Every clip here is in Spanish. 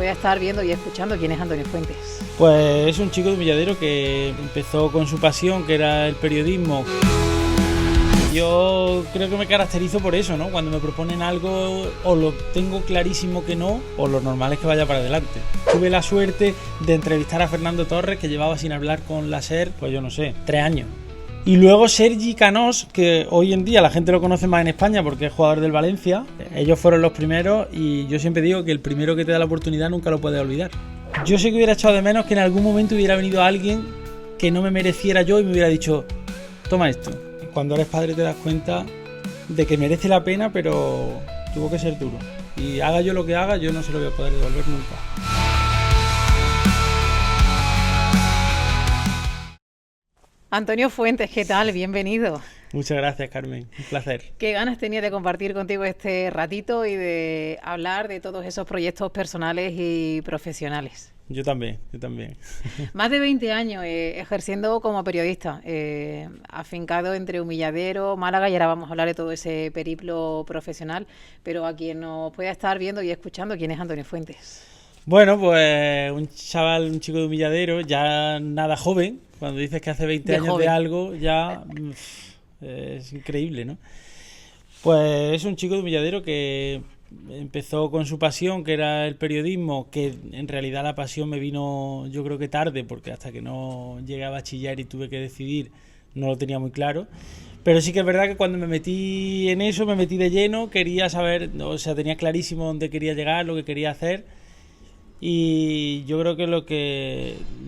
puede estar viendo y escuchando quién es Antonio Fuentes. Pues es un chico de Humilladero que empezó con su pasión, que era el periodismo. Yo creo que me caracterizo por eso, ¿no? Cuando me proponen algo, o lo tengo clarísimo que no, o lo normal es que vaya para adelante. Tuve la suerte de entrevistar a Fernando Torres, que llevaba sin hablar con la SER, pues yo no sé, 3 años. Y luego Sergi Canós, que hoy en día la gente lo conoce más en España porque es jugador del Valencia. Ellos fueron los primeros y yo siempre digo que el primero que te da la oportunidad nunca lo puedes olvidar. Yo sé que hubiera echado de menos que en algún momento hubiera venido alguien que no me mereciera yo y me hubiera dicho, toma esto. Cuando eres padre te das cuenta de que merece la pena, pero tuvo que ser duro. Y haga yo lo que haga, yo no se lo voy a poder devolver nunca. Antonio Fuentes, ¿qué tal? Bienvenido. Muchas gracias, Carmen. Un placer. Qué ganas tenía de compartir contigo este ratito y de hablar de todos esos proyectos personales y profesionales. Yo también. Más de 20 años ejerciendo como periodista, afincado entre Humilladero, Málaga, y ahora vamos a hablar de todo ese periplo profesional, pero a quien nos pueda estar viendo y escuchando, ¿quién es Antonio Fuentes? Bueno, pues un chico de Humilladero, ya nada joven. Cuando dices que hace 20 años de algo, ya es increíble, ¿no? Pues es un chico de Humilladero que empezó con su pasión, que era el periodismo, que en realidad la pasión me vino, yo creo que tarde, porque hasta que no llegué a bachiller y tuve que decidir, no lo tenía muy claro. Pero sí que es verdad que cuando me metí en eso, me metí de lleno, quería saber, o sea, tenía clarísimo dónde quería llegar, lo que quería hacer. Y yo creo que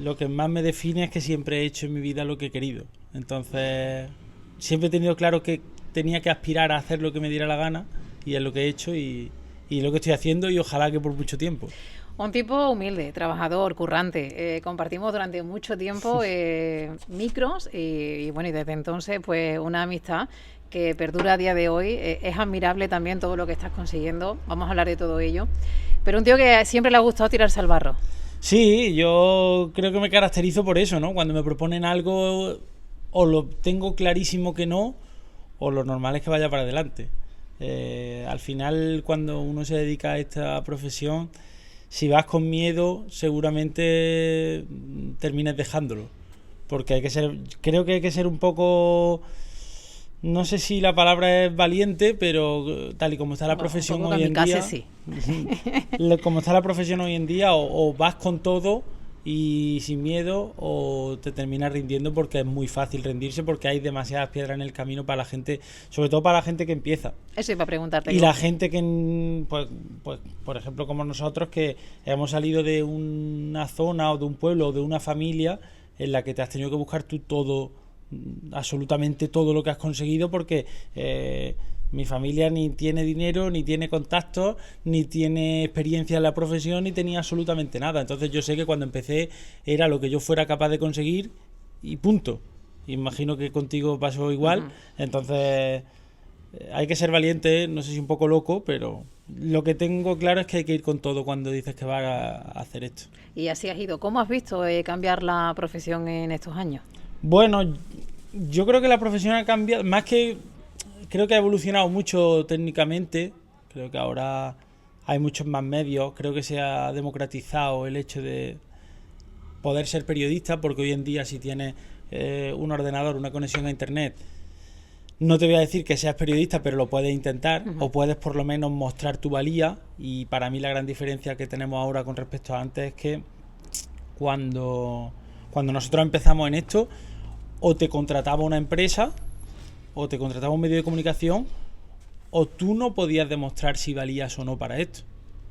lo que más me define es que siempre he hecho en mi vida lo que he querido. Entonces, siempre he tenido claro que tenía que aspirar a hacer lo que me diera la gana, y es lo que he hecho y lo que estoy haciendo, y ojalá que por mucho tiempo. Un tipo humilde, trabajador, currante. Compartimos durante mucho tiempo micros y bueno, y desde entonces pues una amistad que perdura a día de hoy. Es admirable también todo lo que estás consiguiendo. Vamos a hablar de todo ello. Pero un tío que siempre le ha gustado tirarse al barro. Sí, yo creo que me caracterizo por eso, ¿no? Cuando me proponen algo, o lo tengo clarísimo que no, o lo normal es que vaya para adelante. Al final, cuando uno se dedica a esta profesión, si vas con miedo, seguramente termines dejándolo. Porque creo que hay que ser un poco, no sé si la palabra es valiente, pero tal y como está la profesión hoy en día, sí. Como está la profesión hoy en día, o vas con todo y sin miedo, o te terminas rindiendo, porque es muy fácil rendirse, porque hay demasiadas piedras en el camino para la gente, sobre todo para la gente que empieza. Eso iba a preguntarte. Y la gente que, pues, por ejemplo, como nosotros, que hemos salido de una zona o de un pueblo o de una familia en la que te has tenido que buscar tú todo, absolutamente todo lo que has conseguido, porque mi familia ni tiene dinero, ni tiene contactos, ni tiene experiencia en la profesión, ni tenía absolutamente nada. Entonces yo sé que cuando empecé era lo que yo fuera capaz de conseguir y punto. Imagino que contigo pasó igual. Uh-huh. Entonces hay que ser valiente, no sé si un poco loco, pero lo que tengo claro es que hay que ir con todo cuando dices que vas a hacer esto. Y así has ido. ¿Cómo has visto cambiar la profesión en estos años? Bueno, yo creo que la profesión ha cambiado, más que... Creo que ha evolucionado mucho técnicamente. Creo que ahora hay muchos más medios. Creo que se ha democratizado el hecho de poder ser periodista, porque hoy en día, si tienes un ordenador, una conexión a internet, no te voy a decir que seas periodista, pero lo puedes intentar. Uh-huh. O puedes por lo menos mostrar tu valía. Y para mí la gran diferencia que tenemos ahora con respecto a antes es que cuando nosotros empezamos en esto, o te contrataba una empresa, o te contrataba un medio de comunicación, o tú no podías demostrar si valías o no para esto.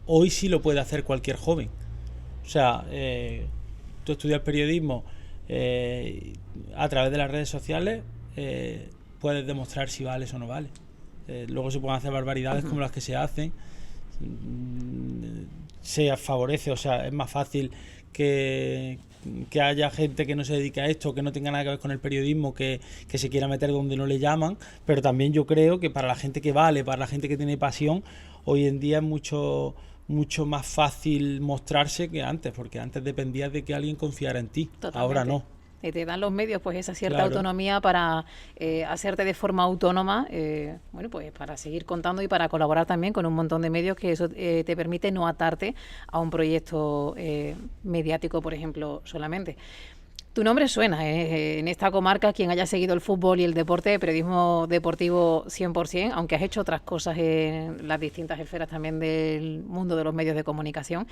Hoy sí lo puede hacer cualquier joven. O sea, tú estudias periodismo a través de las redes sociales, puedes demostrar si vales o no vales. Luego se pueden hacer barbaridades como las que se hacen. Se favorece, o sea, es más fácil que haya gente que no se dedique a esto, que no tenga nada que ver con el periodismo, que se quiera meter donde no le llaman. Pero también yo creo que para la gente que vale, para la gente que tiene pasión, hoy en día es mucho más fácil mostrarse que antes, porque antes dependías de que alguien confiara en ti. Totalmente. Ahora no. Te dan los medios pues esa cierta Claro. autonomía para hacerte de forma autónoma, bueno, pues para seguir contando y para colaborar también con un montón de medios que eso te permite no atarte a un proyecto mediático, por ejemplo, solamente. Tu nombre suena en esta comarca, quien haya seguido el fútbol y el deporte, periodismo deportivo 100%, aunque has hecho otras cosas en las distintas esferas también del mundo de los medios de comunicación.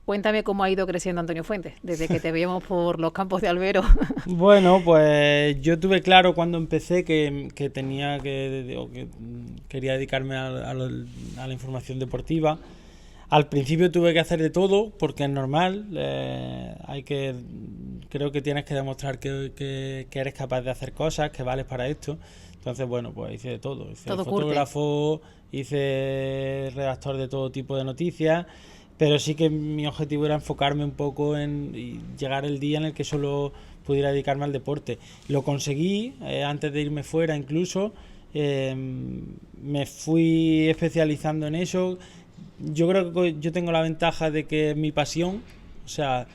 Cuéntame cómo ha ido creciendo Antonio Fuentes, desde que te veíamos por los campos de Albero. Bueno, pues yo tuve claro cuando empecé que tenía que quería dedicarme a la información deportiva. Al principio tuve que hacer de todo porque es normal, creo que tienes que demostrar que eres capaz de hacer cosas, que vales para esto. Entonces, bueno, pues hice de todo. Hice Todo fotógrafo, hice redactor de todo tipo de noticias, pero sí que mi objetivo era enfocarme un poco y llegar el día en el que solo pudiera dedicarme al deporte. Lo conseguí, antes de irme fuera incluso, me fui especializando en eso. Yo creo que yo tengo la ventaja de que es mi pasión, o sea,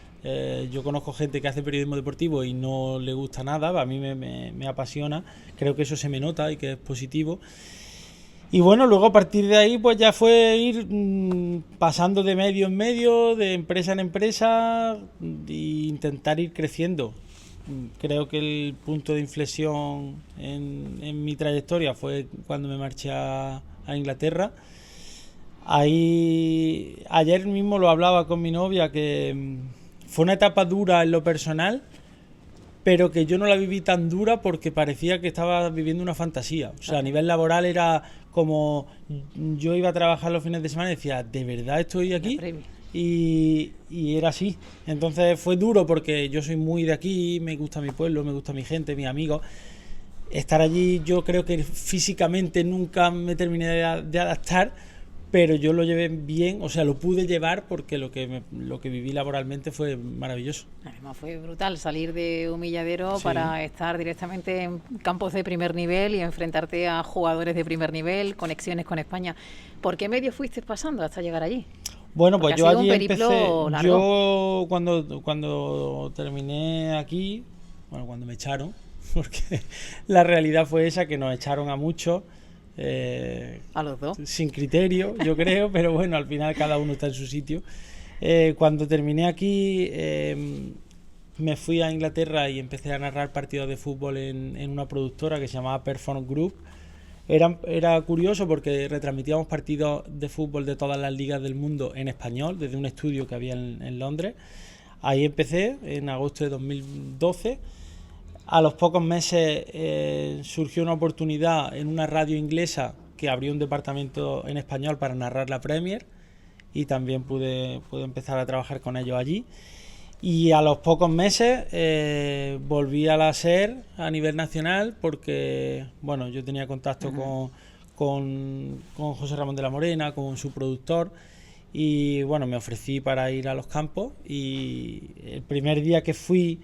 yo conozco gente que hace periodismo deportivo y no le gusta nada, a mí me apasiona, creo que eso se me nota y que es positivo. Y bueno, luego a partir de ahí pues ya fue ir pasando de medio en medio, de empresa en empresa e intentar ir creciendo. Creo que el punto de inflexión en mi trayectoria fue cuando me marché a Inglaterra. Ahí, ayer mismo lo hablaba con mi novia, que fue una etapa dura en lo personal, pero que yo no la viví tan dura porque parecía que estaba viviendo una fantasía. O sea, a nivel laboral era como yo iba a trabajar los fines de semana y decía, ¿de verdad estoy aquí? Y era así. Entonces fue duro porque yo soy muy de aquí, me gusta mi pueblo, me gusta mi gente, mis amigos. Estar allí yo creo que físicamente nunca me terminé de adaptar, pero yo lo llevé bien, o sea, lo pude llevar porque lo que viví laboralmente fue maravilloso. Además fue brutal salir de Humilladero Sí. para estar directamente en campos de primer nivel y enfrentarte a jugadores de primer nivel, conexiones con España. ¿Por qué medio fuiste pasando hasta llegar allí? Bueno, Porque pues yo ha sido allí un periplo empecé, largo. yo cuando terminé aquí, bueno, cuando me echaron, porque la realidad fue esa, que nos echaron a muchos, A los dos. sin criterio, yo creo, pero bueno, al final cada uno está en su sitio. Cuando terminé aquí, me fui a Inglaterra y empecé a narrar partidos de fútbol en una productora que se llamaba Perform Group. Era curioso porque retransmitíamos partidos de fútbol de todas las ligas del mundo en español, desde un estudio que había en Londres. Ahí empecé, en agosto de 2012. A los pocos meses surgió una oportunidad en una radio inglesa que abrió un departamento en español para narrar la Premier, y también pude empezar a trabajar con ellos allí. Y a los pocos meses volví a la SER a nivel nacional porque, bueno, yo tenía contacto con José Ramón de la Morena, con su productor, y bueno, me ofrecí para ir a los campos. Y el primer día que fui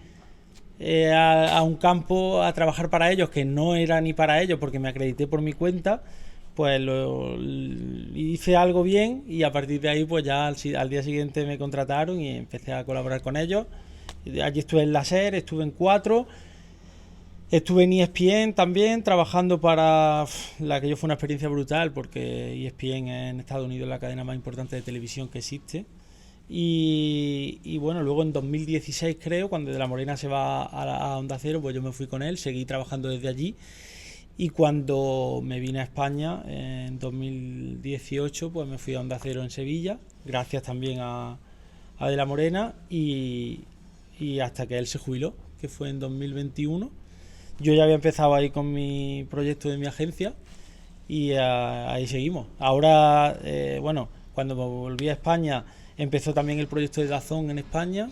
a un campo a trabajar para ellos, que no era ni para ellos porque me acredité por mi cuenta, pues hice algo bien, y a partir de ahí pues ya al día siguiente me contrataron y empecé a colaborar con ellos. Allí estuve en la SER, estuve en 4, estuve en ESPN también trabajando para la que yo fue una experiencia brutal, porque ESPN en Estados Unidos es la cadena más importante de televisión que existe. Y bueno, luego en 2016 creo, cuando De la Morena se va a Onda Cero, pues yo me fui con él, seguí trabajando desde allí. Y cuando me vine a España en 2018, pues me fui a Onda Cero en Sevilla, gracias también a De la Morena, y hasta que él se jubiló, que fue en 2021. Yo ya había empezado ahí con mi proyecto de mi agencia y ahí seguimos. Ahora, bueno, cuando me volví a España empezó también el proyecto de DAZN en España.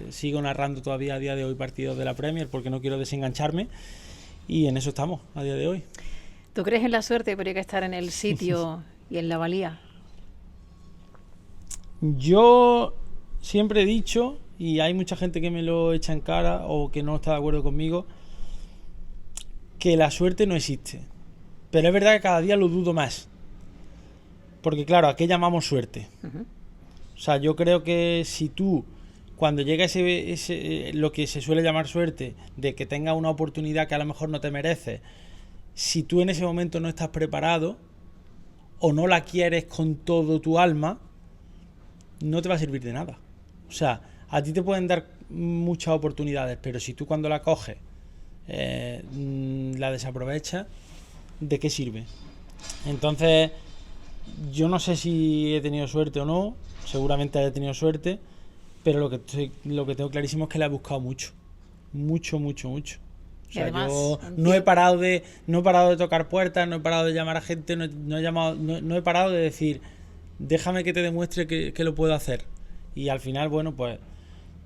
Sigo narrando todavía a día de hoy partidos de la Premier porque no quiero desengancharme. Y en eso estamos a día de hoy. ¿Tú crees en la suerte, pero hay que estar en el sitio y en la valía? Yo siempre he dicho, y hay mucha gente que me lo echa en cara o que no está de acuerdo conmigo, que la suerte no existe. Pero es verdad que cada día lo dudo más. Porque claro, ¿a qué llamamos suerte? O sea, yo creo que si tú cuando llega lo que se suele llamar suerte, de que tengas una oportunidad que a lo mejor no te mereces, si tú en ese momento no estás preparado o no la quieres con todo tu alma, no te va a servir de nada. O sea, a ti te pueden dar muchas oportunidades, pero si tú cuando la coges la desaprovechas, ¿de qué sirve? Entonces, yo no sé si he tenido suerte o no, seguramente he tenido suerte, pero lo que tengo clarísimo es que la he buscado mucho. Mucho. O sea, además, yo no he parado de tocar puertas, no he parado de llamar a gente, no he parado de decir, déjame que te demuestre que lo puedo hacer. Y al final, bueno, pues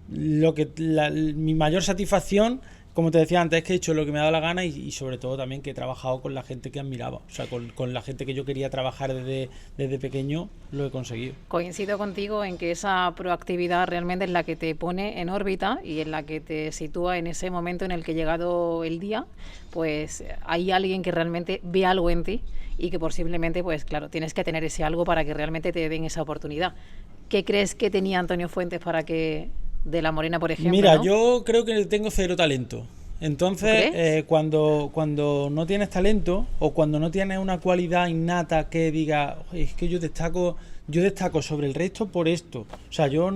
mi mayor satisfacción, como te decía antes, es que he hecho lo que me ha dado la gana y sobre todo también que he trabajado con la gente que admiraba. O sea, con la gente que yo quería trabajar desde pequeño, lo he conseguido. Coincido contigo en que esa proactividad realmente es la que te pone en órbita y en la que te sitúa en ese momento en el que, llegado el día, pues hay alguien que realmente ve algo en ti y que posiblemente, pues claro, tienes que tener ese algo para que realmente te den esa oportunidad. ¿Qué crees que tenía Antonio Fuentes para que de La Morena, por ejemplo? Mira, ¿no? yo creo que tengo cero talento. Entonces, cuando no tienes talento o cuando no tienes una cualidad innata que diga, es que yo destaco sobre el resto por esto. O sea, yo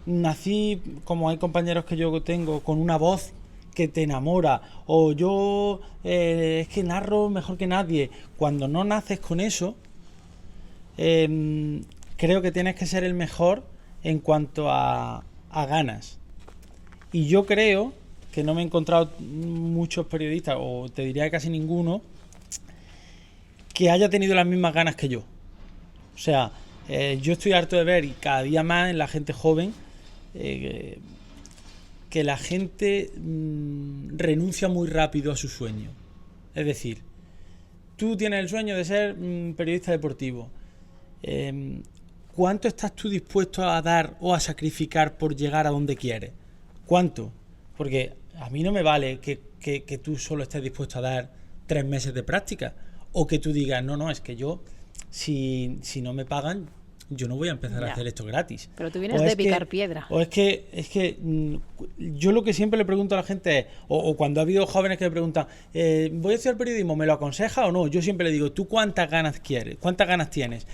nací, como hay compañeros que yo tengo, con una voz que te enamora, o yo es que narro mejor que nadie. Cuando no naces con eso, creo que tienes que ser el mejor en cuanto a ganas. Y yo creo que no me he encontrado muchos periodistas, o te diría que casi ninguno, que haya tenido las mismas ganas que yo. O sea, yo estoy harto de ver, y cada día más en la gente joven, que la gente renuncia muy rápido a su sueño. Es decir, tú tienes el sueño de ser periodista deportivo. ¿Cuánto estás tú dispuesto a dar o a sacrificar por llegar a donde quieres? ¿Cuánto? Porque a mí no me vale que tú solo estés dispuesto a dar 3 meses de práctica, o que tú digas, no, es que yo, si no me pagan, yo no voy a empezar a hacer esto gratis. Pero tú vienes de picar piedra. O es que yo lo que siempre le pregunto a la gente es, o cuando ha habido jóvenes que me preguntan, voy a estudiar periodismo, ¿me lo aconseja o no? Yo siempre le digo, ¿tú cuántas ganas quieres? ¿Cuántas ganas tienes?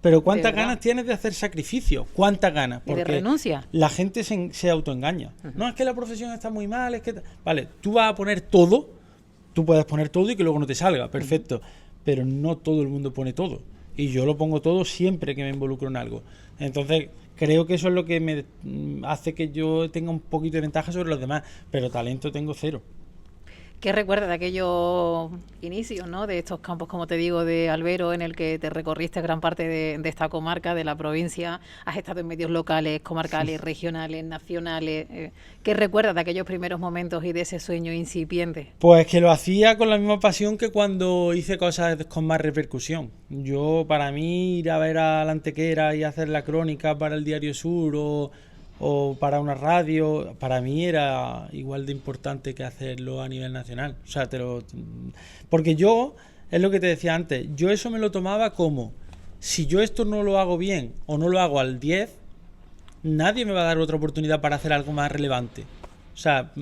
Pero ¿cuántas ganas tienes de hacer sacrificio? ¿Cuántas ganas? Porque de renuncia. La gente se autoengaña. No, es que la profesión está muy mal, es que... Vale, tú vas a poner todo, tú puedes poner todo y que luego no te salga, perfecto. Pero no todo el mundo pone todo. Y yo lo pongo todo siempre que me involucro en algo. Entonces, creo que eso es lo que me hace que yo tenga un poquito de ventaja sobre los demás. Pero talento tengo cero. ¿Qué recuerdas de aquellos inicios, ¿no? De estos campos, como te digo, de Albero, en el que te recorriste gran parte de esta comarca, de la provincia? Has estado en medios locales, comarcales, regionales, nacionales. ¿Qué recuerdas de aquellos primeros momentos y de ese sueño incipiente? Pues que lo hacía con la misma pasión que cuando hice cosas con más repercusión. Para mí, ir a ver a la Antequera y hacer la crónica para el Diario Sur o para una radio, para mí era igual de importante que hacerlo a nivel nacional. O sea, porque yo, es lo que te decía antes, yo eso me lo tomaba como, si yo esto no lo hago bien o no lo hago al 10, nadie me va a dar otra oportunidad para hacer algo más relevante. O sea,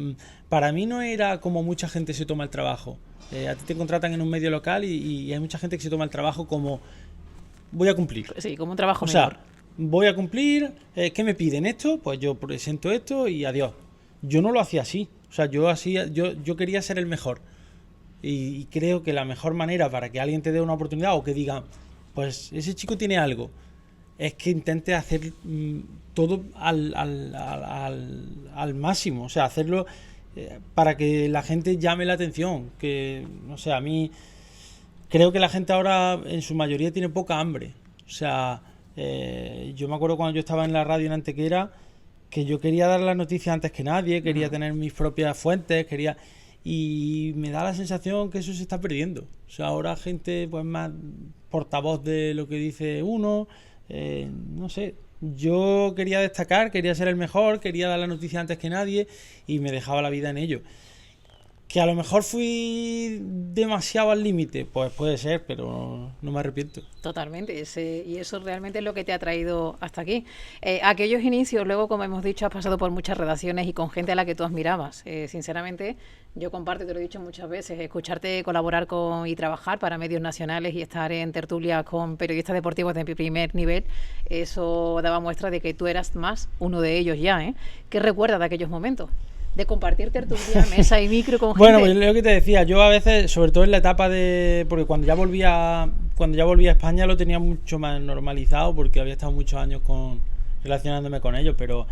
para mí no era como mucha gente se toma el trabajo. A ti te contratan en un medio local y hay mucha gente que se toma el trabajo como, voy a cumplir. Sí, como un trabajo menor. Voy a cumplir, ¿qué me piden esto? Pues yo presento esto y adiós. Yo no lo hacía así. O sea, yo quería ser el mejor. Y creo que la mejor manera para que alguien te dé una oportunidad o que diga, pues ese chico tiene algo, es que intente hacer todo al máximo. O sea, hacerlo para que la gente llame la atención. Que, no sé, a mí creo que la gente ahora en su mayoría tiene poca hambre. O sea... yo me acuerdo cuando yo estaba en la radio en Antequera que yo quería dar la noticia antes que nadie, quería tener mis propias fuentes, y me da la sensación que eso se está perdiendo. O sea, ahora gente pues más portavoz de lo que dice uno, no sé. Yo quería destacar, quería ser el mejor, quería dar la noticia antes que nadie y me dejaba la vida en ello. Que a lo mejor fui demasiado al límite, pues puede ser, pero no me arrepiento. Totalmente, y eso realmente es lo que te ha traído hasta aquí. Aquellos inicios, luego, como hemos dicho, has pasado por muchas redacciones y con gente a la que tú admirabas. Sinceramente, yo comparto, te lo he dicho muchas veces, escucharte colaborar y trabajar para medios nacionales y estar en tertulias con periodistas deportivos de primer nivel, eso daba muestra de que tú eras más uno de ellos ya, ¿eh? ¿Qué recuerdas de aquellos momentos? De compartir tertulia, mesa y micro con gente. Bueno, pues lo que te decía, yo a veces, sobre todo en la etapa de... Porque cuando ya volvía a España lo tenía mucho más normalizado porque había estado muchos años relacionándome con ellos, pero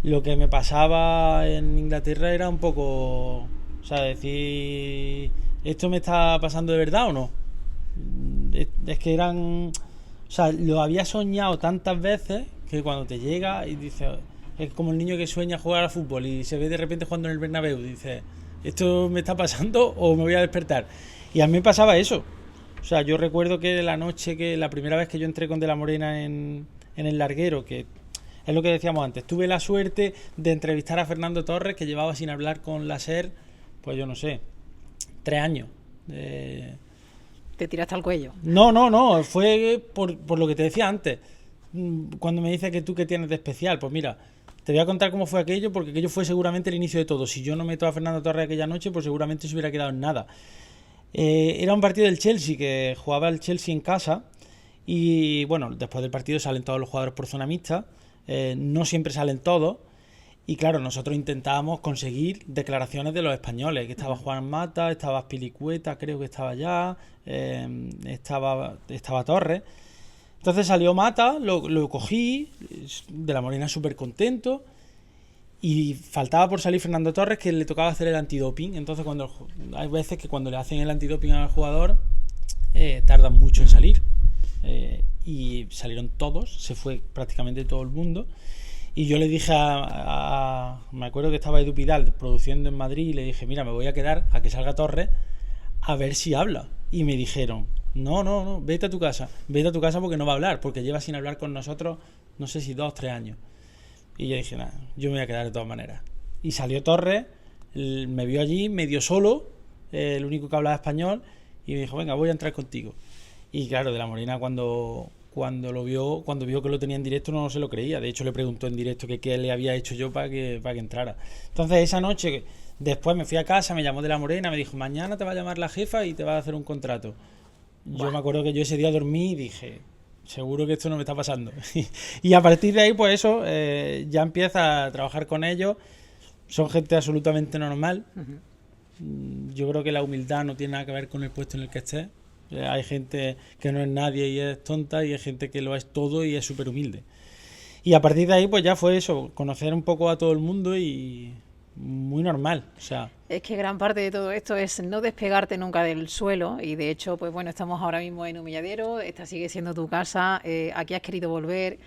lo que me pasaba en Inglaterra era un poco... O sea, decir, ¿esto me está pasando de verdad o no? Es que eran... O sea, lo había soñado tantas veces que cuando te llega y dices... Es como el niño que sueña jugar al fútbol y se ve de repente jugando en el Bernabéu. Dice, ¿esto me está pasando o me voy a despertar? Y a mí me pasaba eso. O sea, yo recuerdo que la primera vez que yo entré con De la Morena en el larguero, que es lo que decíamos antes, tuve la suerte de entrevistar a Fernando Torres, que llevaba sin hablar con la SER, pues yo no sé, 3 años. ¿Te tiraste al cuello? No, fue por lo que te decía antes. Cuando me dice que tú qué tienes de especial, pues mira... Te voy a contar cómo fue aquello, porque aquello fue seguramente el inicio de todo. Si yo no meto a Fernando Torres aquella noche, pues seguramente se hubiera quedado en nada. Era un partido del Chelsea, que jugaba el Chelsea en casa. Y bueno, después del partido salen todos los jugadores por zona mixta. No siempre salen todos. Y claro, nosotros intentábamos conseguir declaraciones de los españoles. Que estaba Juan Mata, estaba Azpilicueta, creo que estaba allá. Estaba Torres. Entonces salió Mata, lo cogí, De la Morena súper contento, y faltaba por salir Fernando Torres, que le tocaba hacer el antidoping. Entonces hay veces que cuando le hacen el antidoping al jugador tardan mucho en salir, y salieron todos, se fue prácticamente todo el mundo. Y yo le dije me acuerdo que estaba Edu Pidal produciendo en Madrid, y le dije, mira, me voy a quedar a que salga Torres a ver si habla. Y me dijeron, no, vete a tu casa porque no va a hablar, porque lleva sin hablar con nosotros, no sé si 2 o 3 años. Y yo dije, nada, yo me voy a quedar de todas maneras. Y salió Torres, me vio allí medio solo, el único que hablaba español, y me dijo, venga, voy a entrar contigo. Y claro, De la Morena cuando vio que lo tenía en directo no se lo creía. De hecho le preguntó en directo que qué le había hecho yo para que entrara. Entonces esa noche, después me fui a casa, me llamó De la Morena, me dijo, mañana te va a llamar la jefa y te va a hacer un contrato. Yo me acuerdo que yo ese día dormí y dije, seguro que esto no me está pasando. Y a partir de ahí, pues eso, ya empieza a trabajar con ellos. Son gente absolutamente normal. Yo creo que la humildad no tiene nada que ver con el puesto en el que estés. Hay gente que no es nadie y es tonta, y hay gente que lo es todo y es súper humilde. Y a partir de ahí, pues ya fue eso, conocer un poco a todo el mundo y muy normal, o sea... Es que gran parte de todo esto es no despegarte nunca del suelo, y de hecho, pues bueno, estamos ahora mismo en Humilladero, esta sigue siendo tu casa, aquí has querido volver,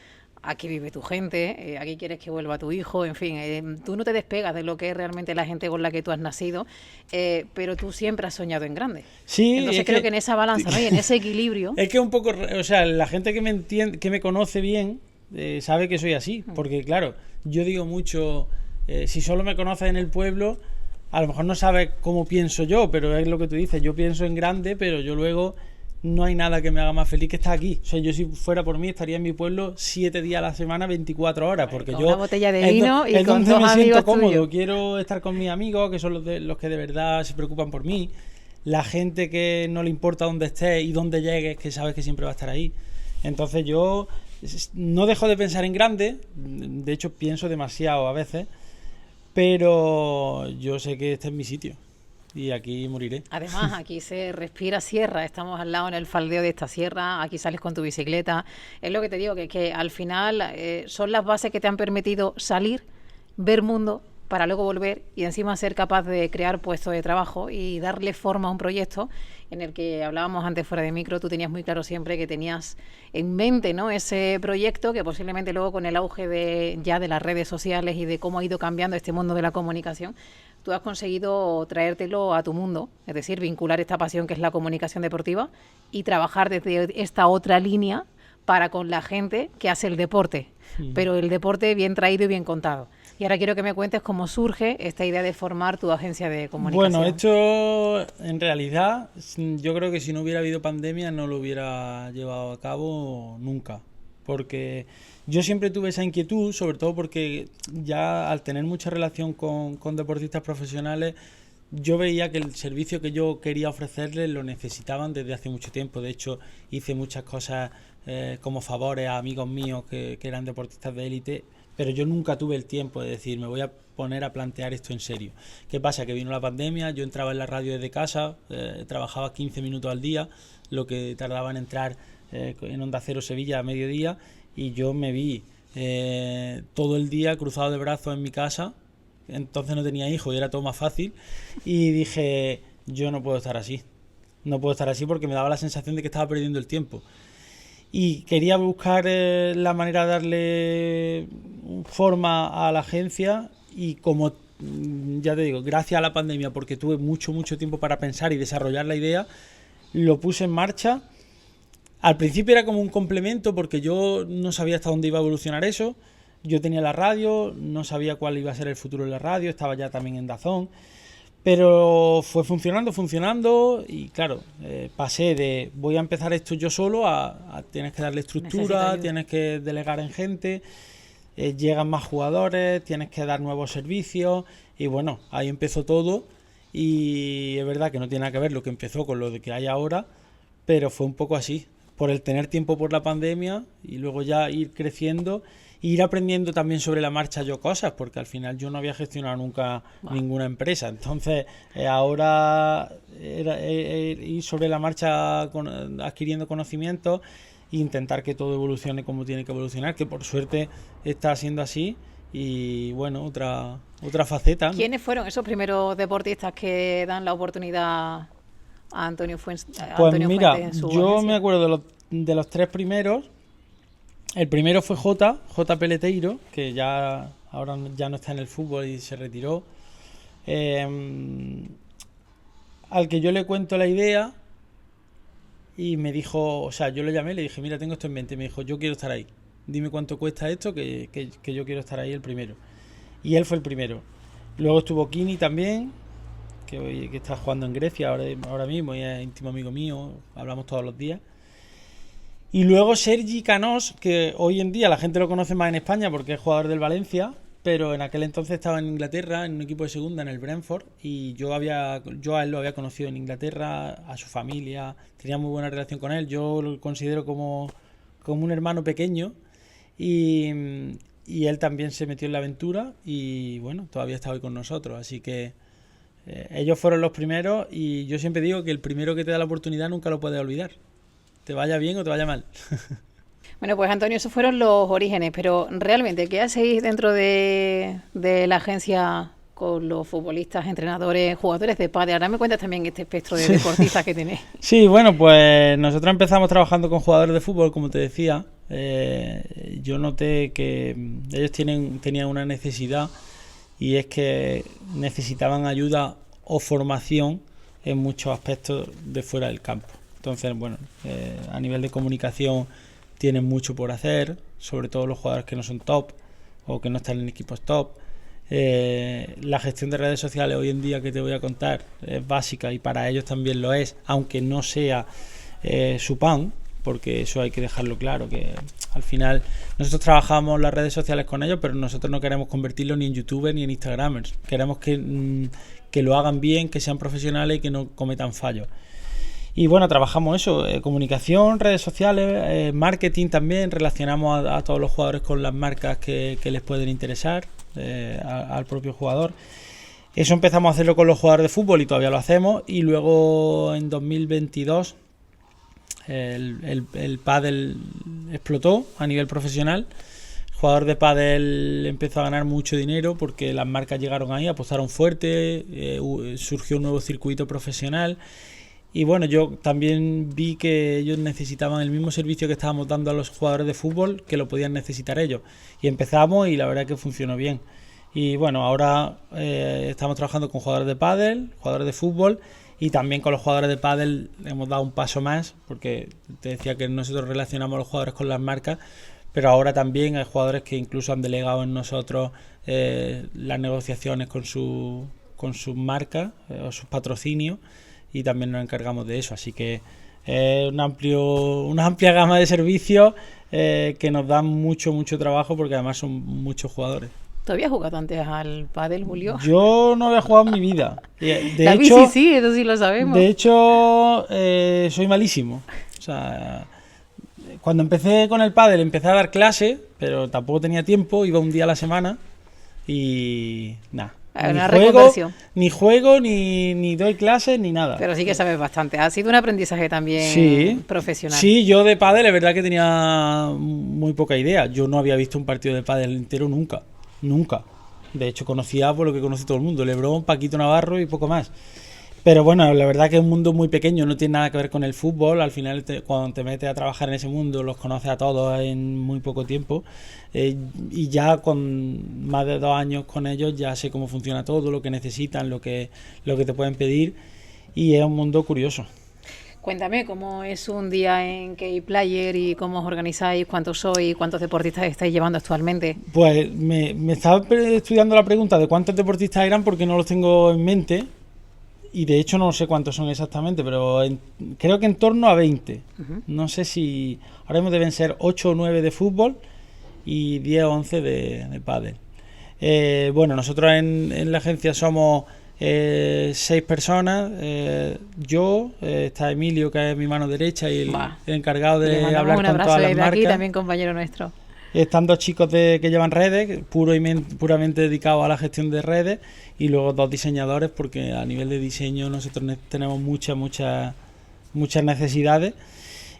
aquí vive tu gente, aquí quieres que vuelva tu hijo, en fin, tú no te despegas de lo que es realmente la gente con la que tú has nacido, pero tú siempre has soñado en grande. Sí, entonces creo que en esa balanza, ¿no? Y en ese equilibrio... Es que un poco, o sea, la gente que me entiende, que me conoce bien, sabe que soy así, porque claro, yo digo mucho... si solo me conoces en el pueblo, a lo mejor no sabes cómo pienso yo, pero es lo que tú dices, yo pienso en grande, pero yo luego no hay nada que me haga más feliz que estar aquí. O sea, yo si fuera por mí estaría en mi pueblo 7 días a la semana, 24 horas, porque con yo... una botella de vino y es con donde dos me siento amigos cómodo, tuyos. quiero estar con mis amigos, que son los que de verdad se preocupan por mí, la gente que no le importa dónde estés y dónde llegues, que sabes que siempre va a estar ahí. Entonces yo no dejo de pensar en grande, de hecho pienso demasiado a veces, pero yo sé que este es mi sitio y aquí moriré. Además, aquí se respira sierra, estamos al lado en el faldeo de esta sierra, aquí sales con tu bicicleta. Es lo que te digo, que al final son las bases que te han permitido salir, ver mundo, para luego volver y encima ser capaz de crear puestos de trabajo y darle forma a un proyecto en el que hablábamos antes fuera de micro. Tú tenías muy claro siempre que tenías en mente, ¿no?, ese proyecto que posiblemente luego con el auge de las redes sociales y de cómo ha ido cambiando este mundo de la comunicación, tú has conseguido traértelo a tu mundo, es decir, vincular esta pasión que es la comunicación deportiva y trabajar desde esta otra línea para con la gente que hace el deporte, pero el deporte bien traído y bien contado. Y ahora quiero que me cuentes cómo surge esta idea de formar tu agencia de comunicación. Bueno, esto en realidad yo creo que si no hubiera habido pandemia no lo hubiera llevado a cabo nunca, porque yo siempre tuve esa inquietud, sobre todo porque ya al tener mucha relación con deportistas profesionales, yo veía que el servicio que yo quería ofrecerles lo necesitaban desde hace mucho tiempo. De hecho, hice muchas cosas como favores a amigos míos que eran deportistas de élite, pero yo nunca tuve el tiempo de decir, me voy a poner a plantear esto en serio. ¿Qué pasa? Que vino la pandemia, yo entraba en la radio desde casa, trabajaba 15 minutos al día, lo que tardaba en entrar en Onda Cero Sevilla a mediodía, y yo me vi todo el día cruzado de brazos en mi casa. Entonces no tenía hijos y era todo más fácil, y dije, yo no puedo estar así, porque me daba la sensación de que estaba perdiendo el tiempo. Y quería buscar la manera de darle forma a la agencia, y como ya te digo, gracias a la pandemia, porque tuve mucho tiempo para pensar y desarrollar la idea, lo puse en marcha. Al principio era como un complemento porque yo no sabía hasta dónde iba a evolucionar eso. Yo tenía la radio, no sabía cuál iba a ser el futuro de la radio, estaba ya también en DAZN. Pero fue funcionando y claro, pasé de voy a empezar esto yo solo a tienes que darle estructura, tienes que delegar en gente, llegan más jugadores, tienes que dar nuevos servicios, y bueno, ahí empezó todo. Y es verdad que no tiene nada que ver lo que empezó con lo de que hay ahora, pero fue un poco así, por el tener tiempo por la pandemia y luego ya ir creciendo. Ir aprendiendo también sobre la marcha yo cosas, porque al final yo no había gestionado nunca ninguna empresa. Entonces, ahora ir sobre la marcha adquiriendo conocimientos e intentar que todo evolucione como tiene que evolucionar, que por suerte está siendo así. Y bueno, otra faceta, ¿no? ¿Quiénes fueron esos primeros deportistas que dan la oportunidad a Antonio Fuentes? Pues mira, yo me acuerdo de los tres primeros. El primero fue J. Peleteiro, que ya ahora ya no está en el fútbol y se retiró. Al que yo le cuento la idea y me dijo, o sea, yo le llamé y le dije, mira, tengo esto en mente. Y me dijo, yo quiero estar ahí. Dime cuánto cuesta esto, que yo quiero estar ahí el primero. Y él fue el primero. Luego estuvo Kini también, que está jugando en Grecia ahora mismo y es íntimo amigo mío, hablamos todos los días. Y luego Sergi Canós, que hoy en día la gente lo conoce más en España porque es jugador del Valencia, pero en aquel entonces estaba en Inglaterra, en un equipo de segunda, en el Brentford, y yo a él lo había conocido en Inglaterra, a su familia, tenía muy buena relación con él, yo lo considero como un hermano pequeño, y él también se metió en la aventura, y bueno, todavía está hoy con nosotros, así que ellos fueron los primeros, y yo siempre digo que el primero que te da la oportunidad nunca lo puedes olvidar. Te vaya bien o te vaya mal. Bueno, pues Antonio, esos fueron los orígenes, pero realmente, ¿qué hacéis dentro de la agencia con los futbolistas, entrenadores, jugadores de pádel? Ahora me cuentas también este espectro de deportistas que tenéis. Sí, bueno, pues nosotros empezamos trabajando con jugadores de fútbol, como te decía. Yo noté que ellos tenían una necesidad, y es que necesitaban ayuda o formación en muchos aspectos de fuera del campo. Entonces, bueno, a nivel de comunicación tienen mucho por hacer, sobre todo los jugadores que no son top o que no están en equipos top. La gestión de redes sociales hoy en día, que te voy a contar, es básica, y para ellos también lo es, aunque no sea su pan, porque eso hay que dejarlo claro, que al final nosotros trabajamos las redes sociales con ellos, pero nosotros no queremos convertirlos ni en youtubers ni en instagramers. Queremos que lo hagan bien, que sean profesionales y que no cometan fallos. Y bueno, trabajamos eso, comunicación, redes sociales, marketing también, relacionamos a todos los jugadores con las marcas que les pueden interesar, al propio jugador. Eso empezamos a hacerlo con los jugadores de fútbol y todavía lo hacemos, y luego en 2022 el pádel explotó a nivel profesional. El jugador de pádel empezó a ganar mucho dinero porque las marcas llegaron ahí, apostaron fuerte, surgió un nuevo circuito profesional. Y bueno, yo también vi que ellos necesitaban el mismo servicio que estábamos dando a los jugadores de fútbol, que lo podían necesitar ellos. Y empezamos, y la verdad es que funcionó bien. Y bueno, ahora estamos trabajando con jugadores de pádel, jugadores de fútbol, y también con los jugadores de pádel hemos dado un paso más, porque te decía que nosotros relacionamos a los jugadores con las marcas, pero ahora también hay jugadores que incluso han delegado en nosotros las negociaciones con sus marcas o sus patrocinios, y también nos encargamos de eso, así que una amplia gama de servicios que nos dan mucho trabajo, porque además son muchos jugadores. ¿Tú habías jugado antes al pádel, Julio? Yo no había jugado en mi vida. La bici sí, eso sí lo sabemos. De hecho, soy malísimo. O sea, cuando empecé con el pádel empecé a dar clases, pero tampoco tenía tiempo, iba un día a la semana y nada. Ni juego, ni doy clases, ni nada. Pero sí que sabes bastante. Ha sido un aprendizaje también profesional. Sí, yo de pádel es verdad que tenía muy poca idea. Yo no había visto un partido de pádel entero nunca. De hecho, conocía por lo que conoce todo el mundo: LeBron, Paquito Navarro y poco más. Pero bueno, la verdad que es un mundo muy pequeño, no tiene nada que ver con el fútbol. Al final, cuando te metes a trabajar en ese mundo, los conoces a todos en muy poco tiempo. Y ya con más de 2 años con ellos, ya sé cómo funciona todo, lo que necesitan, lo que te pueden pedir. Y es un mundo curioso. Cuéntame, ¿cómo es un día en K-Player y cómo os organizáis? ¿Cuántos sois? ¿Cuántos deportistas estáis llevando actualmente? Pues me estaba estudiando la pregunta de cuántos deportistas eran, porque no los tengo en mente. Y de hecho no sé cuántos son exactamente, pero creo que en torno a 20. Uh-huh. No sé si ahora mismo deben ser 8 o 9 de fútbol y 10 o 11 de pádel. Bueno, nosotros en la agencia somos 6 personas. Yo, está Emilio, que es mi mano derecha y el encargado de hablar con todas las marcas. Aquí también compañero nuestro. Están 2 chicos que llevan redes, puramente dedicados a la gestión de redes, y luego 2 diseñadores, porque a nivel de diseño nosotros tenemos muchas necesidades.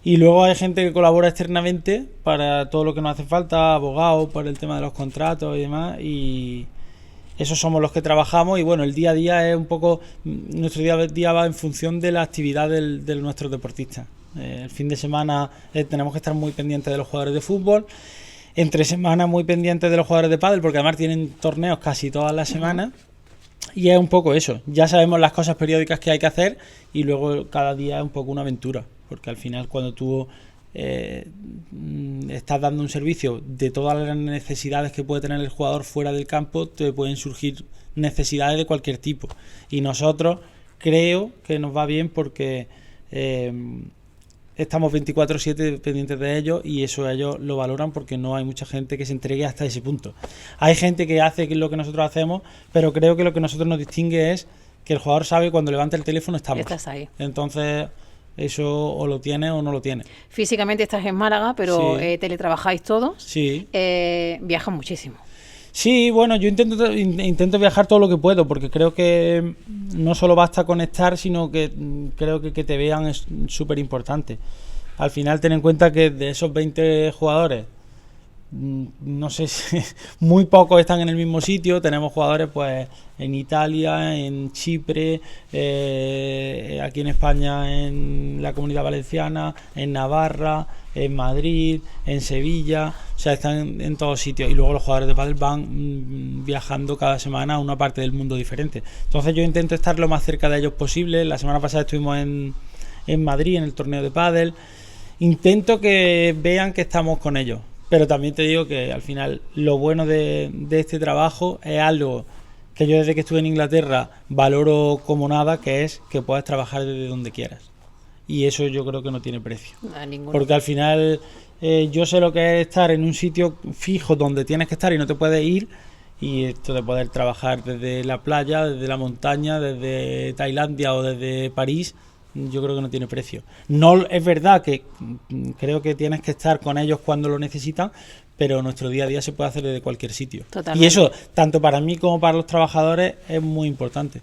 Y luego hay gente que colabora externamente para todo lo que nos hace falta, abogados para el tema de los contratos y demás, y esos somos los que trabajamos. Y bueno, el día a día es un poco, nuestro día a día va en función de la actividad de nuestros deportistas. El fin de semana tenemos que estar muy pendientes de los jugadores de fútbol. Entre semana muy pendientes de los jugadores de pádel, porque además tienen torneos casi todas las semanas. Y es un poco eso. Ya sabemos las cosas periódicas que hay que hacer, y luego cada día es un poco una aventura. Porque al final, cuando tú estás dando un servicio de todas las necesidades que puede tener el jugador fuera del campo, te pueden surgir necesidades de cualquier tipo. Y nosotros creo que nos va bien, porque estamos 24/7 pendientes de ellos, y eso ellos lo valoran, porque no hay mucha gente que se entregue hasta ese punto. Hay gente que hace lo que nosotros hacemos, pero creo que lo que nosotros nos distingue es que el jugador sabe cuando levanta el teléfono estamos. Estás ahí. Entonces, eso o lo tiene o no lo tiene. Físicamente estás en Málaga, pero teletrabajáis todos. Sí. Viajan muchísimo. Sí, bueno, yo intento viajar todo lo que puedo, porque creo que no solo basta conectar, sino que creo que te vean es súper importante. Al final, ten en cuenta que de esos 20 jugadores, no sé si muy pocos están en el mismo sitio. Tenemos jugadores pues en Italia, en Chipre, aquí en España, en la Comunidad Valenciana, en Navarra, en Madrid, en Sevilla. O sea, están en todos sitios, y luego los jugadores de pádel van viajando cada semana a una parte del mundo diferente. Entonces yo intento estar lo más cerca de ellos posible. La semana pasada estuvimos en Madrid en el torneo de pádel. Intento que vean que estamos con ellos, pero también te digo que al final lo bueno de este trabajo es algo que yo desde que estuve en Inglaterra valoro como nada, que es que puedes trabajar desde donde quieras, y eso yo creo que no tiene precio, porque al final yo sé lo que es estar en un sitio fijo donde tienes que estar y no te puedes ir, y esto de poder trabajar desde la playa, desde la montaña, desde Tailandia o desde París, yo creo que no tiene precio. No es verdad que creo que tienes que estar con ellos cuando lo necesitan, pero nuestro día a día se puede hacer desde cualquier sitio. Totalmente. Y eso, tanto para mí como para los trabajadores, es muy importante.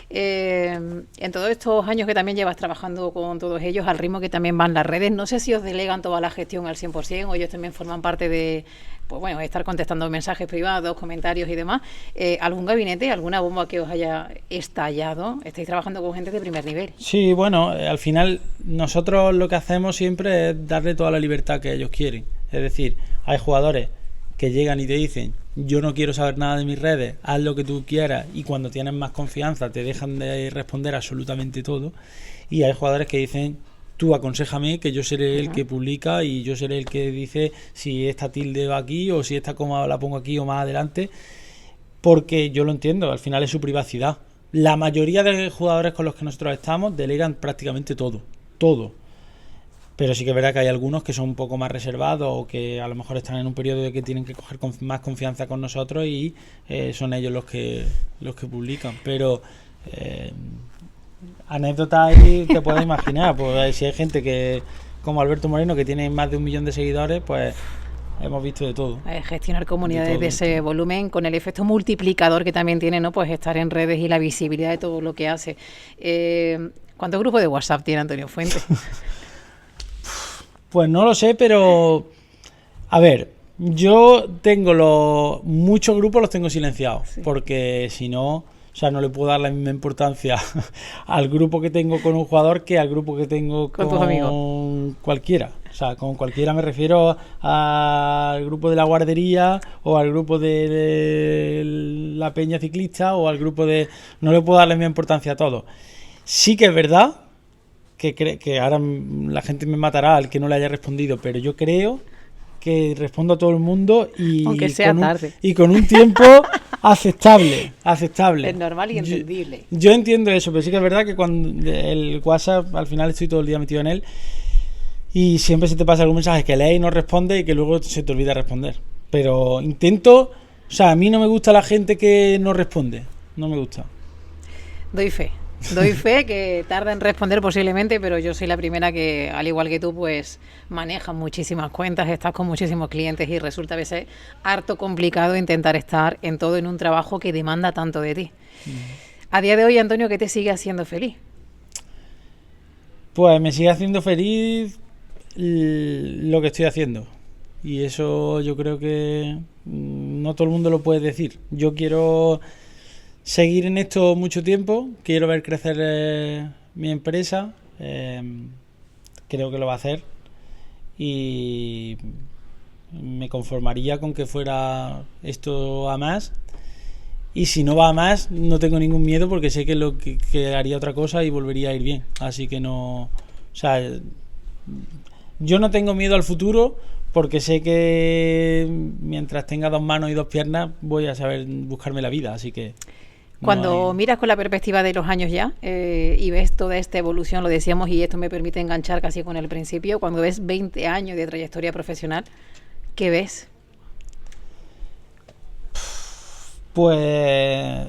En todos estos años que también llevas trabajando con todos ellos, al ritmo que también van las redes, no sé si os delegan toda la gestión al 100% o ellos también forman parte de, pues bueno, estar contestando mensajes privados, comentarios y demás. ¿Algún gabinete, alguna bomba que os haya estallado? Estáis trabajando con gente de primer nivel. Sí, bueno, al final nosotros lo que hacemos siempre es darle toda la libertad que ellos quieren. Es decir, hay jugadores que llegan y te dicen: yo no quiero saber nada de mis redes, haz lo que tú quieras, y cuando tienen más confianza te dejan de responder absolutamente todo. Y hay jugadores que dicen: tú aconséjame, que yo seré el que publica y yo seré el que dice si esta tilde va aquí o si esta coma la pongo aquí o más adelante, porque yo lo entiendo, al final es su privacidad. La mayoría de jugadores con los que nosotros estamos delegan prácticamente todo. Pero sí que es verdad que hay algunos que son un poco más reservados o que a lo mejor están en un periodo de que tienen que coger más confianza con nosotros y son ellos los que publican. Pero anécdotas ahí te puedes imaginar. Pues si hay gente que, como Alberto Moreno, que tiene más de 1 millón de seguidores, pues hemos visto de todo. Gestionar comunidades de ese volumen con el efecto multiplicador que también tiene, ¿no? Pues estar en redes y la visibilidad de todo lo que hace. ¿Cuántos grupos de WhatsApp tiene Antonio Fuentes? Pues no lo sé, pero a ver, yo tengo muchos grupos los tengo silenciados, sí, porque si no, o sea, no le puedo dar la misma importancia al grupo que tengo con un jugador que al grupo que tengo con tus amigos. Cualquiera. O sea, con cualquiera me refiero al grupo de la guardería o al grupo de la peña ciclista o al grupo de... No le puedo dar la misma importancia a todos. Sí que es verdad que ahora la gente me matará al que no le haya respondido, pero yo creo que respondo a todo el mundo y aunque sea tarde y con un tiempo aceptable. Es normal y entendible. Yo entiendo eso, pero sí que es verdad que cuando el WhatsApp, al final estoy todo el día metido en él y siempre se te pasa algún mensaje que lees y no responde y que luego se te olvida responder. Pero intento, o sea, a mí no me gusta la gente que no responde, no me gusta. Doy fe que tarda en responder posiblemente, pero yo soy la primera que, al igual que tú, pues maneja muchísimas cuentas, estás con muchísimos clientes y resulta a veces harto complicado intentar estar en todo en un trabajo que demanda tanto de ti. A día de hoy, Antonio, ¿qué te sigue haciendo feliz? Pues me sigue haciendo feliz lo que estoy haciendo. Y eso yo creo que no todo el mundo lo puede decir. Yo quiero seguir en esto mucho tiempo, quiero ver crecer mi empresa, creo que lo va a hacer y me conformaría con que fuera esto a más y si no va a más no tengo ningún miedo porque sé que haría otra cosa y volvería a ir bien, así que no, o sea, yo no tengo miedo al futuro porque sé que mientras tenga 2 manos y 2 piernas voy a saber buscarme la vida, así que cuando miras con la perspectiva de los años ya y ves toda esta evolución, lo decíamos, y esto me permite enganchar casi con el principio, cuando ves 20 años de trayectoria profesional, ¿qué ves? Pues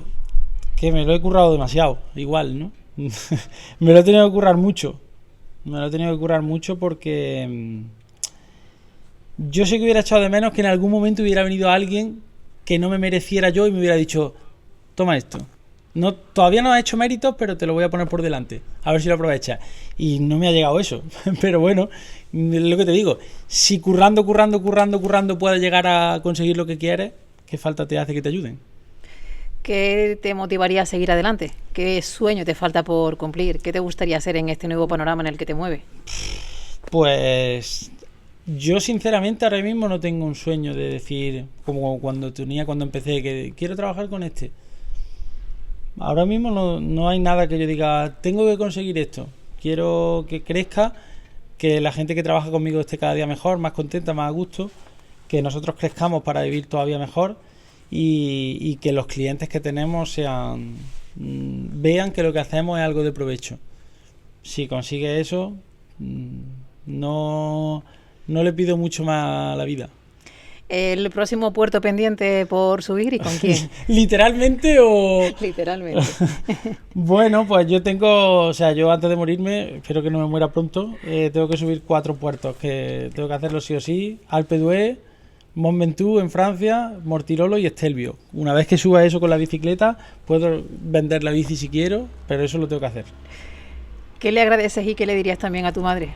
que me lo he currado demasiado, igual, ¿no? Me lo he tenido que currar mucho. Porque yo sé que hubiera echado de menos que en algún momento hubiera venido alguien que no me mereciera yo y me hubiera dicho: toma esto. No, todavía no has hecho méritos, pero te lo voy a poner por delante. A ver si lo aprovechas. Y no me ha llegado eso. Pero bueno, lo que te digo. Si currando puedes llegar a conseguir lo que quieres, ¿qué falta te hace que te ayuden? ¿Qué te motivaría a seguir adelante? ¿Qué sueño te falta por cumplir? ¿Qué te gustaría hacer en este nuevo panorama en el que te mueves? Pues yo sinceramente ahora mismo no tengo un sueño de decir, como cuando empecé, que quiero trabajar con este. Ahora mismo no hay nada que yo diga, tengo que conseguir esto. Quiero que crezca, que la gente que trabaja conmigo esté cada día mejor, más contenta, más a gusto, que nosotros crezcamos para vivir todavía mejor y que los clientes que tenemos vean que lo que hacemos es algo de provecho. Si consigue eso, no le pido mucho más a la vida. ¿El próximo puerto pendiente por subir y con quién? ¿Literalmente o...? Literalmente. Bueno, pues yo antes de morirme, espero que no me muera pronto, tengo que subir 4 puertos, que tengo que hacerlo sí o sí: Alpe d'Huez, Mont Ventoux en Francia, Mortirolo y Stelvio. Una vez que suba eso con la bicicleta, puedo vender la bici si quiero, pero eso lo tengo que hacer. ¿Qué le agradeces y qué le dirías también a tu madre?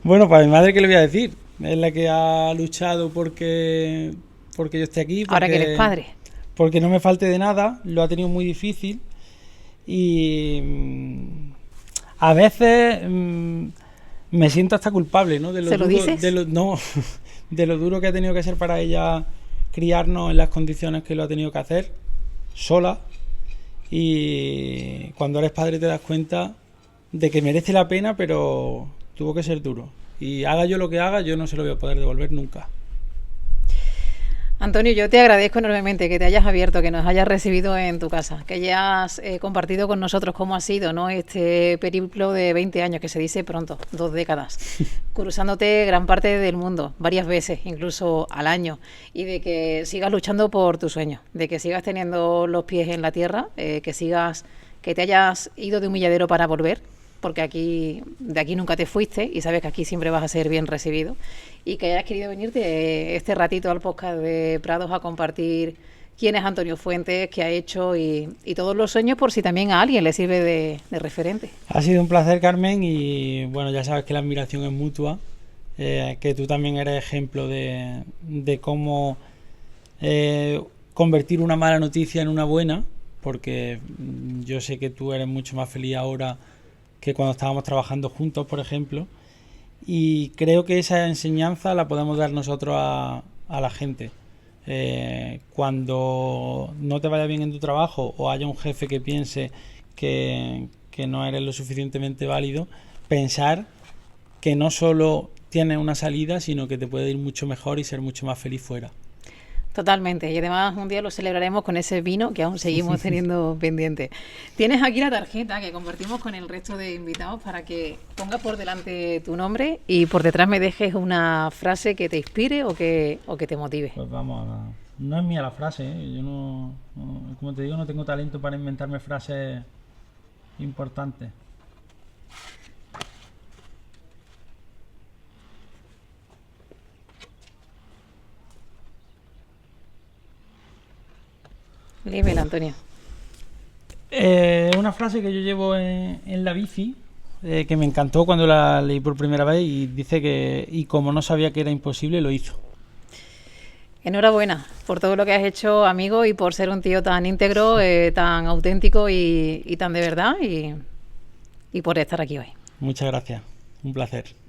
Bueno, para mi madre, ¿qué le voy a decir? Es la que ha luchado porque yo esté aquí. Ahora que eres padre. Porque no me falte de nada, lo ha tenido muy difícil y a veces me siento hasta culpable, ¿no? ¿Se lo dices? De lo duro que ha tenido que ser para ella criarnos en las condiciones que lo ha tenido que hacer, sola. Y cuando eres padre te das cuenta de que merece la pena, pero tuvo que ser duro. Y haga yo lo que haga, yo no se lo voy a poder devolver nunca. Antonio, yo te agradezco enormemente que te hayas abierto, que nos hayas recibido en tu casa, que hayas compartido con nosotros cómo ha sido, ¿no?, este periplo de 20 años, que se dice pronto, 2 décadas, cruzándote gran parte del mundo, varias veces, incluso al año, y de que sigas luchando por tus sueños, de que sigas teniendo los pies en la tierra, que te hayas ido de un milladero para volver, porque de aquí nunca te fuiste y sabes que aquí siempre vas a ser bien recibido, y que hayas querido venirte este ratito al podcast de Prados a compartir quién es Antonio Fuentes, qué ha hecho y todos los sueños, por si también a alguien le sirve de referente. Ha sido un placer, Carmen, y bueno, ya sabes que la admiración es mutua, que tú también eres ejemplo de cómo convertir una mala noticia en una buena, porque yo sé que tú eres mucho más feliz ahora que cuando estábamos trabajando juntos, por ejemplo, y creo que esa enseñanza la podemos dar nosotros a la gente. Cuando no te vaya bien en tu trabajo o haya un jefe que piense que no eres lo suficientemente válido, pensar que no solo tienes una salida, sino que te puede ir mucho mejor y ser mucho más feliz fuera. Totalmente, y además un día lo celebraremos con ese vino que aún seguimos teniendo pendiente. Tienes aquí la tarjeta que compartimos con el resto de invitados para que pongas por delante tu nombre y por detrás me dejes una frase que te inspire o que te motive. Pues vamos, no es mía la frase, ¿eh? Yo no, como te digo, no tengo talento para inventarme frases importantes. Dímela, Antonio. Una frase que yo llevo en la bici, que me encantó cuando la leí por primera vez, y dice que, y como no sabía que era imposible, lo hizo. Enhorabuena por todo lo que has hecho, amigo, y por ser un tío tan íntegro, tan auténtico y tan de verdad, y por estar aquí hoy. Muchas gracias, un placer.